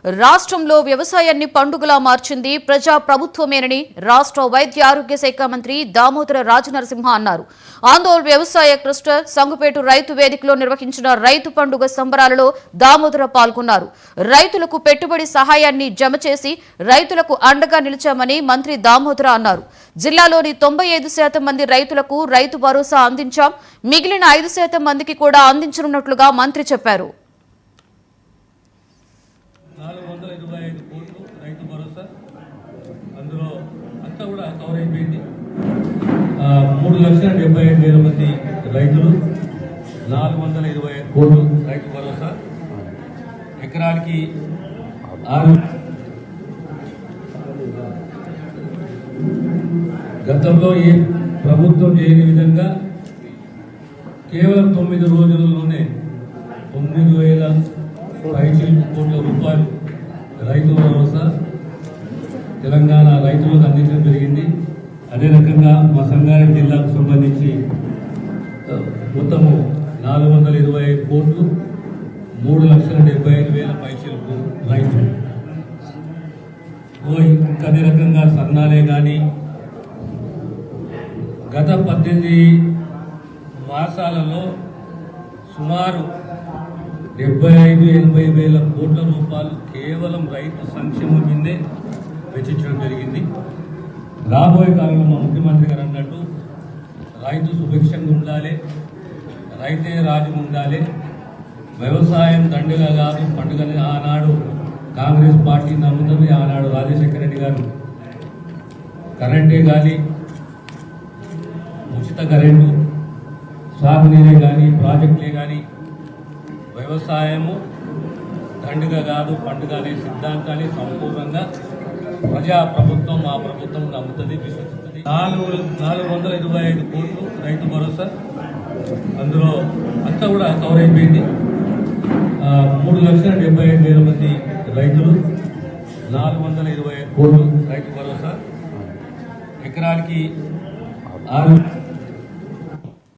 రాష్ట్రంలో వ్యవసాయాన్ని పండుగలా మార్చింది ప్రజా ప్రభుత్వమేనని రాష్ట్ర వైద్య ఆరోగ్య శాఖ మంత్రి దామోదర రాజనరసింహ అన్నారు. ఆందోళన వ్యవసాయ క్లస్టర్ సంగుపేట రైతు వేదికలో నిర్వహించిన రైతు పండుగ సంబరాలలో దామోదర పాల్గొన్నారు. రైతులకు పెట్టుబడి సహాయాన్ని జమ చేసి రైతులకు అండగా నిలిచామని మంత్రి దామోదర అన్నారు. జిల్లాలోని 95% మంది రైతులకు రైతు భరోసా అందించాం. మిగిలిన 5% మందికి కూడా అందించనున్నట్లుగా మంత్రి చెప్పారు. 425 కోట్లు రైతు భరోసా అందులో అంతా కూడా కవర్ అయిపోయింది. 3,75,000 మంది రైతులు 425 కోట్లు రైతు భరోసా ఎకరానికి 6. గతంలో ఏ ప్రభుత్వం చేయని విధంగా కేవలం 9 రోజులలోనే 9,000 కోట్ల రూపాయలు రైతు భరోసా తెలంగాణ రైతులకు అందించడం జరిగింది. అదే రకంగా మా సంగారెడ్డి జిల్లాకు సంబంధించి మొత్తము 425 కోట్లు 3,75,000 పైసలకు రైతు. అదే రకంగా సన్నాలే కానీ గత 18 మాసాలలో సుమారు 75-80 వేల కోట్ల రూపాయలు కేవలం రైతు సంక్షేమం మీదే వెచ్చించడం జరిగింది. రాబోయే కాలంలో మా ముఖ్యమంత్రి గారు అన్నట్టు రైతు సుభిక్షంగా ఉండాలి, రైతే రాజు ఉండాలి, వ్యవసాయం దండగా కాదు పండుగని ఆనాడు కాంగ్రెస్ పార్టీ నమ్ముతుంది. ఆనాడు రాజశేఖర రెడ్డి గారు కరెంటే కానీ ఉచిత కరెంటు, సాగునీరే కానీ ప్రాజెక్టులే కానీ వ్యవసాయము దండుగ కాదు పండుగ అనే సిద్ధాంతాన్ని సంపూర్ణంగా ప్రజా ప్రభుత్వం మా ప్రభుత్వం నమ్ముతుంది, విశ్వసిస్తుంది. 425 కోట్లు రైతు భరోసా అందులో అంతా కూడా కవర్ అయిపోయింది. 3,75,000 మంది రైతులు 425 కోట్లు రైతు భరోసా ఎకరానికి 6.